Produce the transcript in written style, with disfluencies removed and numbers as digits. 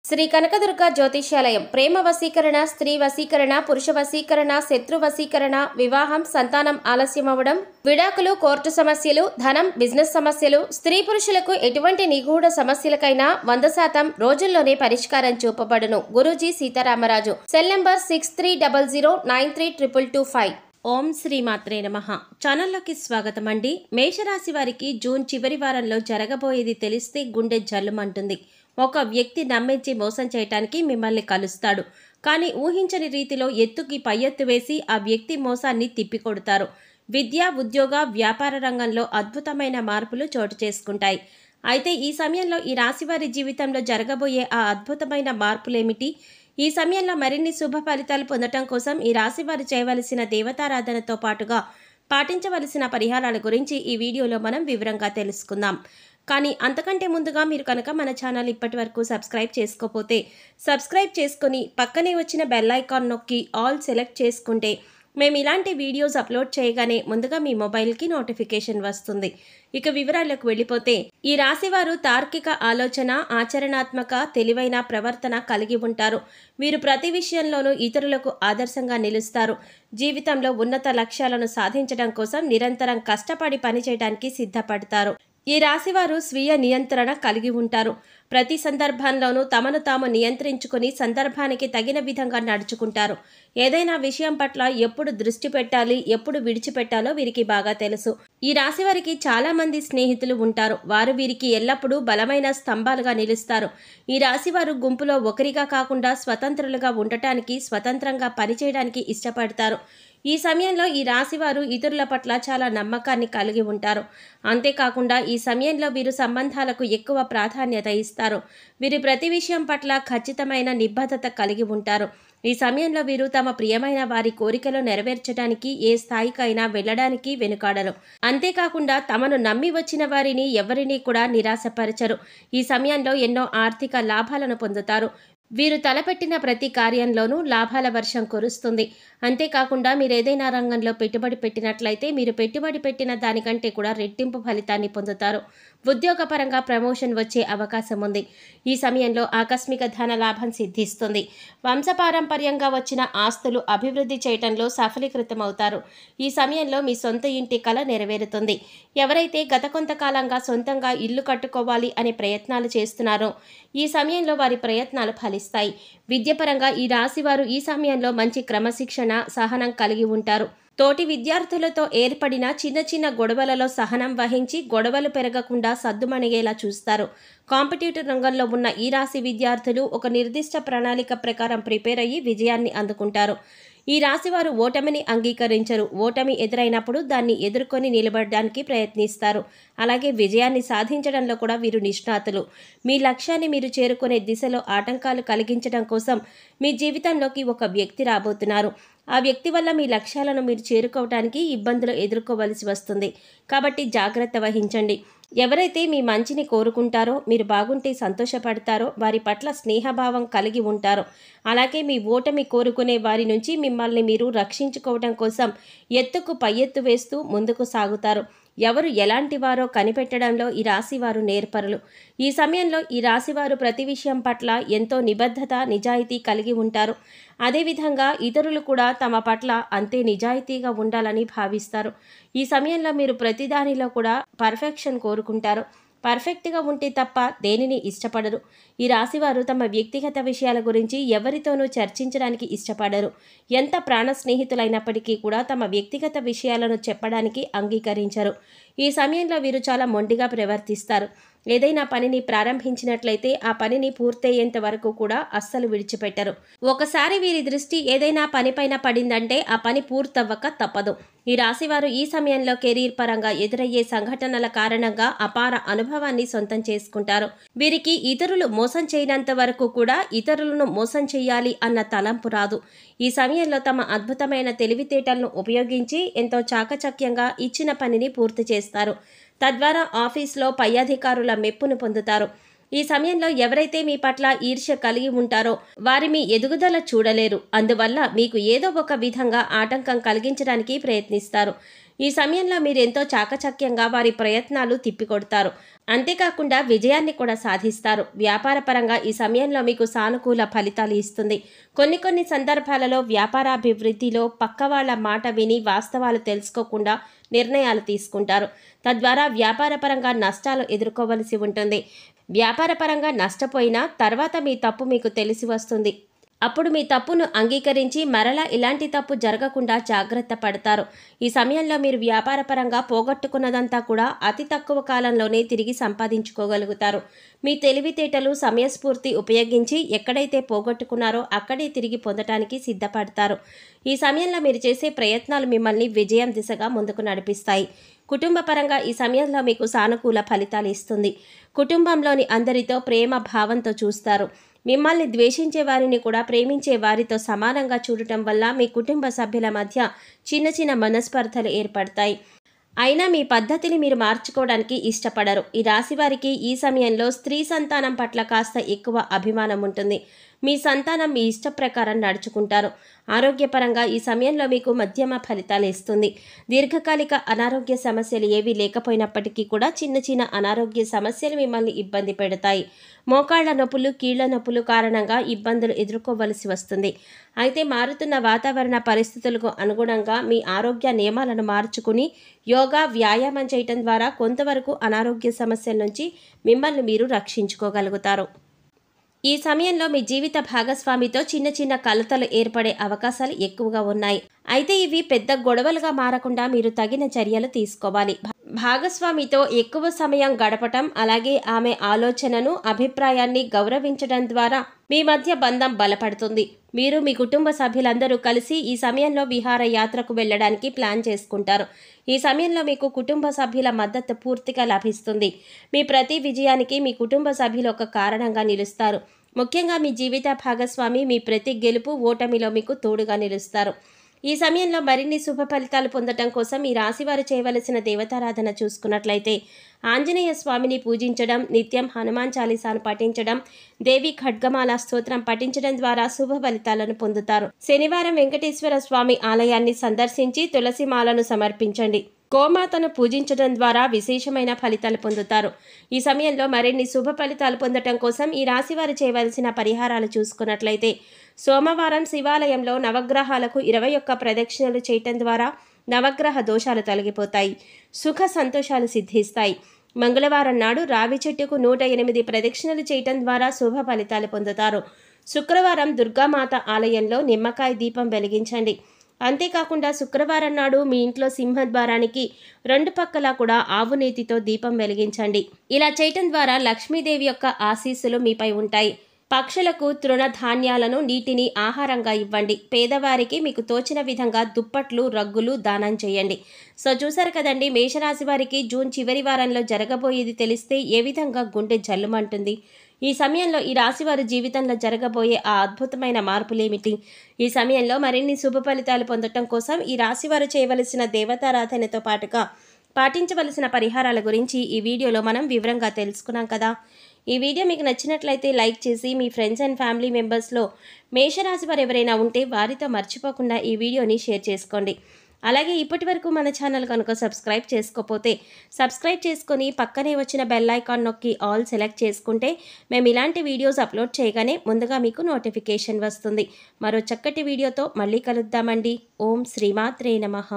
శ్రీ కనకదుర్గ జ్యోతిష్యాలయం ప్రేమ వశీకరణ, స్త్రీ వశీకరణ, పురుష వశీకరణ, శత్రు వశీకరణ, వివాహం, సంతానం ఆలస్యం అవ్వడం, విడాకులు, కోర్టు సమస్యలు, ధనం, బిజినెస్ సమస్యలు, స్త్రీ పురుషులకు ఎటువంటి నిగూఢ సమస్యలకైనా 100% రోజుల్లోనే పరిష్కారం చూపబడును. గురూజీ సీతారామరాజు. Cell number 6300932225. ఓం శ్రీ మాత్రే నమః. ఛానల్లోకి స్వాగతం అండి. మేషరాశి వారికి జూన్ చివరి వారంలో జరగబోయేది తెలిస్తే గుండె జల్లుమంటుంది. ఒక వ్యక్తి నమ్మించి మోసం చేయటానికి మిమ్మల్ని కలుస్తాడు. కానీ ఊహించని రీతిలో ఎత్తుకి పై ఎత్తు వేసి ఆ వ్యక్తి మోసాన్ని తిప్పికొడతారు. విద్య, ఉద్యోగ, వ్యాపార రంగంలో అద్భుతమైన మార్పులు చోటు చేసుకుంటాయి. అయితే ఈ సమయంలో ఈ రాశివారి జీవితంలో జరగబోయే ఆ అద్భుతమైన మార్పులేమిటి? ఈ సమయంలో మరిన్ని శుభ ఫలితాలు పొందటం కోసం ఈ రాశివారు చేయవలసిన దేవతారాధనతో పాటుగా పాటించవలసిన పరిహారాల గురించి ఈ వీడియోలో మనం వివరంగా తెలుసుకుందాం. కానీ అంతకంటే ముందుగా మీరు కనుక మన ఛానల్ ఇప్పటి వరకు సబ్స్క్రైబ్ చేసుకోకపోతే సబ్స్క్రైబ్ చేసుకొని పక్కనే వచ్చిన బెల్ ఐకాన్ నొక్కి ఆల్ సెలెక్ట్ చేసుకుంటే మేము ఇలాంటి వీడియోస్ అప్లోడ్ చేయగానే ముందుగా మీ మొబైల్కి నోటిఫికేషన్ వస్తుంది. ఇక వివరాలకు వెళ్ళిపోతే, ఈ రాశివారు తార్కిక ఆలోచన, ఆచరణాత్మక, తెలివైన ప్రవర్తన కలిగి ఉంటారు. వీరు ప్రతి విషయంలోనూ ఇతరులకు ఆదర్శంగా నిలుస్తారు. జీవితంలో ఉన్నత లక్ష్యాలను సాధించడం కోసం నిరంతరం కష్టపడి పనిచేయడానికి సిద్ధపడతారు. ఈ రాశివారు స్వీయ నియంత్రణ కలిగి ఉంటారు. ప్రతి సందర్భంలోనూ తమను తాము నియంత్రించుకుని సందర్భానికి తగిన విధంగా నడుచుకుంటారు. ఏదైనా విషయం పట్ల ఎప్పుడు దృష్టి పెట్టాలి, ఎప్పుడు విడిచిపెట్టాలో వీరికి బాగా తెలుసు. ఈ రాశివారికి చాలా మంది స్నేహితులు ఉంటారు. వారు వీరికి ఎల్లప్పుడూ బలమైన స్తంభాలుగా నిలుస్తారు. ఈ రాశివారు గుంపులో ఒకరిగా కాకుండా స్వతంత్రులుగా ఉండటానికి, స్వతంత్రంగా పనిచేయడానికి ఇష్టపడతారు. ఈ సమయంలో ఈ రాశివారు ఇతరుల పట్ల చాలా నమ్మకాన్ని కలిగి ఉంటారు. అంతేకాకుండా ఈ సమయంలో వీరు సంబంధాలకు ఎక్కువ ప్రాధాన్యత ఇస్తారు. వీరు ప్రతి విషయం పట్ల ఖచ్చితమైన నిబద్ధత కలిగి ఉంటారు. ఈ సమయంలో వీరు తమ ప్రియమైన వారి కోరికలు నెరవేర్చడానికి ఏ స్థాయికైనా వెళ్ళడానికి వెనుకాడరు. అంతేకాకుండా తమను నమ్మి వచ్చిన వారిని ఎవరినీ కూడా నిరాశపరచరు. ఈ సమయంలో ఎన్నో ఆర్థిక లాభాలను పొందుతారు. వీరు తలపెట్టిన ప్రతి కార్యంలోనూ లాభాల వర్షం కురుస్తుంది. అంతేకాకుండా మీరు ఏదైనా రంగంలో పెట్టుబడి పెట్టినట్లయితే మీరు పెట్టుబడి పెట్టిన దానికంటే కూడా రెట్టింపు ఫలితాన్ని పొందుతారు. ఉద్యోగపరంగా ప్రమోషన్ వచ్చే అవకాశం ఉంది. ఈ సమయంలో ఆకస్మిక ధన లాభం సిద్ధిస్తుంది. వంశపారంపర్యంగా వచ్చిన ఆస్తులు అభివృద్ధి చేయడంలో సఫలీకృతమవుతారు. ఈ సమయంలో మీ సొంత ఇంటి కల నెరవేరుతుంది. ఎవరైతే గత కొంతకాలంగా సొంతంగా ఇల్లు కట్టుకోవాలి అనే ప్రయత్నాలు చేస్తున్నారో ఈ సమయంలో వారి ప్రయత్నాలు ఫలిస్తాయి. విద్యపరంగా ఈ రాశివారు ఈ సమయంలో మంచి క్రమశిక్షణ, సహనం కలిగి ఉంటారు. తోటి విద్యార్థులతో ఏర్పడిన చిన్న చిన్న గొడవలలో సహనం వహించి గొడవలు పెరగకుండా సద్దుమణిగేలా చూస్తారు. కాంపిటేటివ్ రంగంలో ఉన్న ఈ రాశి విద్యార్థులు ఒక నిర్దిష్ట ప్రణాళిక ప్రకారం ప్రిపేర్ అయ్యి విజయాన్ని అందుకుంటారు. ఈ రాశివారు ఓటమిని అంగీకరించరు. ఓటమి ఎదురైనప్పుడు దాన్ని ఎదుర్కొని నిలబడడానికి ప్రయత్నిస్తారు. అలాగే విజయాన్ని సాధించడంలో కూడా వీరు నిష్ణాతులు. మీ లక్ష్యాన్ని మీరు చేరుకునే దిశలో ఆటంకాలు కలిగించడం కోసం మీ జీవితంలోకి ఒక వ్యక్తి రాబోతున్నారు. ఆ వ్యక్తి వల్ల మీ లక్ష్యాలను మీరు చేరుకోవడానికి ఇబ్బందులు ఎదుర్కోవలసి వస్తుంది. కాబట్టి జాగ్రత్త వహించండి. ఎవరైతే మీ మంచిని కోరుకుంటారో, మీరు బాగుంటే సంతోషపడతారో వారి పట్ల స్నేహభావం కలిగి ఉంటారో, అలాగే మీ ఓటమి కోరుకునే వారి నుంచి మిమ్మల్ని మీరు రక్షించుకోవడం కోసం ఎత్తుకు పై ఎత్తు వేస్తూ ముందుకు సాగుతారు. ఎవరు ఎలాంటి వారో కనిపెట్టడంలో ఈ రాశివారు నేర్పరులు. ఈ సమయంలో ఈ రాశివారు ప్రతి విషయం పట్ల ఎంతో నిబద్ధత, నిజాయితీ కలిగి ఉంటారు. అదేవిధంగా ఇతరులు కూడా తమ పట్ల అంతే నిజాయితీగా ఉండాలని భావిస్తారు. ఈ సమయంలో మీరు ప్రతిదానిలో కూడా పర్ఫెక్షన్ కోరుకుంటారు. పర్ఫెక్ట్గా ఉంటే తప్ప దేనిని ఇష్టపడరు. ఈ రాశివారు తమ వ్యక్తిగత విషయాల గురించి ఎవరితోనూ చర్చించడానికి ఇష్టపడరు. ఎంత ప్రాణ స్నేహితులైనప్పటికీ కూడా తమ వ్యక్తిగత విషయాలను చెప్పడానికి అంగీకరించరు. ఈ సమయంలో వీరు చాలా మొండిగా ప్రవర్తిస్తారు. ఏదైనా పనిని ప్రారంభించినట్లయితే ఆ పనిని పూర్తయ్యేంత వరకు కూడా అస్సలు విడిచిపెట్టరు. ఒకసారి వీరి దృష్టి ఏదైనా పనిపైన పడిందంటే ఆ పని పూర్తవ్వక తప్పదు. ఈ రాశివారు ఈ సమయంలో కెరీర్ పరంగా ఎదురయ్యే సంఘటనల కారణంగా అపార అనుభవాన్ని సొంతం చేసుకుంటారు. వీరికి ఇతరులు మోసం చేయనంత వరకు కూడా ఇతరులను మోసం చేయాలి అన్న తలంపు రాదు. ఈ సమయంలో తమ అద్భుతమైన తెలివితేటలను ఉపయోగించి ఎంతో చాకచక్యంగా ఇచ్చిన పనిని పూర్తి చేస్తారు. తద్వారా ఆఫీస్లో పై అధికారుల మెప్పును పొందుతారు. ఈ సమయంలో ఎవరైతే మీ పట్ల ఈర్ష్య కలిగి ఉంటారో వారి మీ ఎదుగుదల చూడలేరు. అందువల్ల మీకు ఏదో ఒక విధంగా ఆటంకం కలిగించడానికి ప్రయత్నిస్తారు. ఈ సమయంలో మీరెంతో చాకచక్యంగా వారి ప్రయత్నాలు తిప్పికొడతారు. అంతేకాకుండా విజయాన్ని కూడా సాధిస్తారు. వ్యాపారపరంగా ఈ సమయంలో మీకు సానుకూల ఫలితాలు ఇస్తుంది. కొన్ని సందర్భాలలో వ్యాపారాభివృద్ధిలో పక్కవాళ్ల మాట విని వాస్తవాలు తెలుసుకోకుండా నిర్ణయాలు తీసుకుంటారు. తద్వారా వ్యాపారపరంగా నష్టాలు ఎదుర్కోవలసి ఉంటుంది. వ్యాపారపరంగా నష్టపోయినా తర్వాత మీ తప్పు మీకు తెలిసి వస్తుంది. అప్పుడు మీ తప్పును అంగీకరించి మరలా ఇలాంటి తప్పు జరగకుండా జాగ్రత్త పడతారు. ఈ సమయంలో మీరు వ్యాపారపరంగా పోగొట్టుకున్నదంతా కూడా అతి తక్కువ కాలంలోనే తిరిగి సంపాదించుకోగలుగుతారు. మీ తెలివితేటలు, సమయస్ఫూర్తి ఉపయోగించి ఎక్కడైతే పోగొట్టుకున్నారో అక్కడే తిరిగి పొందటానికి సిద్ధపడతారు. ఈ సమయంలో మీరు చేసే ప్రయత్నాలు మిమ్మల్ని విజయం దిశగా ముందుకు నడిపిస్తాయి. కుటుంబ పరంగా ఈ సమయంలో మీకు సానుకూల ఫలితాలు ఇస్తుంది. కుటుంబంలోని అందరితో ప్రేమ భావంతో చూస్తారు. మిమ్మల్ని ద్వేషించే వారిని కూడా ప్రేమించే వారితో సమానంగా చూడటం వల్ల మీ కుటుంబ సభ్యుల మధ్య చిన్న మనస్పర్ధలు ఏర్పడతాయి. అయినా మీ పద్ధతిని మీరు మార్చుకోవడానికి ఇష్టపడరు. ఈ రాశి వారికి ఈ సమయంలో స్త్రీ సంతానం పట్ల కాస్త ఎక్కువ అభిమానం ఉంటుంది. మీ సంతానం మీ ఇష్ట ప్రకారం నడుచుకుంటారు. ఆరోగ్యపరంగా ఈ సమయంలో మీకు మధ్యమ ఫలితాలు ఇస్తుంది. దీర్ఘకాలిక అనారోగ్య సమస్యలు ఏవీ లేకపోయినప్పటికీ కూడా చిన్న అనారోగ్య సమస్యలు మిమ్మల్ని ఇబ్బంది పెడతాయి. మోకాళ్ల నొప్పులు, కీళ్ల నొప్పులు కారణంగా ఇబ్బందులు ఎదుర్కోవలసి వస్తుంది. అయితే మారుతున్న వాతావరణ పరిస్థితులకు అనుగుణంగా మీ ఆరోగ్య నియమాలను మార్చుకుని యోగా, వ్యాయామం చేయటం ద్వారా కొంతవరకు అనారోగ్య సమస్యల నుంచి మిమ్మల్ని మీరు రక్షించుకోగలుగుతారు. ఈ సమయంలో మీ జీవిత భాగస్వామితో చిన్న కలతలు ఏర్పడే అవకాశాలు ఎక్కువగా ఉన్నాయి. అయితే ఇవి పెద్ద గొడవలుగా మారకుండా మీరు తగిన చర్యలు తీసుకోవాలి. భాగస్వామితో ఎక్కువ సమయం గడపటం, అలాగే ఆమె ఆలోచనను, అభిప్రాయాన్ని గౌరవించడం ద్వారా మీ మధ్య బంధం బలపడుతుంది. మీరు మీ కుటుంబ సభ్యులందరూ కలిసి ఈ సమయంలో విహారయాత్రకు వెళ్ళడానికి ప్లాన్ చేసుకుంటారు. ఈ సమయంలో మీకు కుటుంబ సభ్యుల మద్దతు పూర్తిగా లభిస్తుంది. మీ ప్రతి విజయానికి మీ కుటుంబ సభ్యులు ఒక కారణంగా నిలుస్తారు. ముఖ్యంగా మీ జీవిత భాగస్వామి మీ ప్రతి గెలుపు, ఓటమిలో మీకు తోడుగా నిలుస్తారు. ఈ సమయంలో మరిన్ని శుభ ఫలితాలు పొందటం కోసం ఈ రాశివారు చేయవలసిన దేవతారాధన చూసుకున్నట్లయితే ఆంజనేయ స్వామిని పూజించడం, నిత్యం హనుమాన్ చాలీసాను పఠించడం, దేవి ఖడ్గమాల స్తోత్రం పఠించడం ద్వారా శుభ ఫలితాలను పొందుతారు. శనివారం వెంకటేశ్వర స్వామి ఆలయాన్ని సందర్శించి తులసిమాలను సమర్పించండి. గోమాతను పూజించడం ద్వారా విశేషమైన ఫలితాలు పొందుతారు. ఈ సమయంలో మరిన్ని శుభ ఫలితాలు పొందటం కోసం ఈ రాశివారు చేయవలసిన పరిహారాలు చూసుకున్నట్లయితే సోమవారం శివాలయంలో నవగ్రహాలకు 21 ప్రదక్షిణలు చేయటం ద్వారా నవగ్రహ దోషాలు తొలగిపోతాయి. సుఖ సంతోషాలు సిద్ధిస్తాయి. మంగళవారం నాడు రావి చెట్టుకు 108 ప్రదక్షిణలు చేయటం ద్వారా శుభ ఫలితాలు పొందుతారు. శుక్రవారం దుర్గామాత ఆలయంలో నిమ్మకాయ దీపం వెలిగించండి. అంతేకాకుండా శుక్రవారం నాడు మీ ఇంట్లో సింహద్వారానికి 2 పక్కలా కూడా ఆవు నేతితో దీపం వెలిగించండి. ఇలా చేయటం ద్వారా లక్ష్మీదేవి యొక్క ఆశీస్సులు మీపై ఉంటాయి. పక్షులకు తృణధాన్యాలను, నీటిని ఆహారంగా ఇవ్వండి. పేదవారికి మీకు తోచిన విధంగా దుప్పట్లు, రగ్గులు దానం చేయండి. సో చూసారు కదండి, మేషరాశి వారికి జూన్ చివరి వారంలో జరగబోయేది తెలిస్తే ఏ విధంగా గుండె జల్లుమంటుంది. ఈ సమయంలో ఈ రాశివారి జీవితంలో జరగబోయే ఆ అద్భుతమైన మార్పులేమిటి? ఈ సమయంలో మరిన్ని శుభ ఫలితాలు పొందటం కోసం ఈ రాశివారు చేయవలసిన దేవతారాధనతో పాటుగా పాటించవలసిన పరిహారాల గురించి ఈ వీడియోలో మనం వివరంగా తెలుసుకున్నాం కదా. ఈ వీడియో మీకు నచ్చినట్లయితే లైక్ చేసి మీ ఫ్రెండ్స్ అండ్ ఫ్యామిలీ మెంబర్స్లో మేషరాశి వారు ఎవరైనా ఉంటే వారితో మర్చిపోకుండా ఈ వీడియోని షేర్ చేసుకోండి. అలాగే ఇప్పటి వరకు మన ఛానల్ కనుక సబ్స్క్రైబ్ చేసుకోకపోతే సబ్స్క్రైబ్ చేసుకొని పక్కనే వచ్చిన బెల్ ఐకాన్ నొక్కి ఆల్ సెలెక్ట్ చేసుకుంటే మేము ఇలాంటి వీడియోస్ అప్లోడ్ చేయగానే ముందుగా మీకు నోటిఫికేషన్ వస్తుంది. మరో చక్కటి వీడియోతో మళ్ళీ కలుద్దామండి. ఓం శ్రీమాత్రే నమః.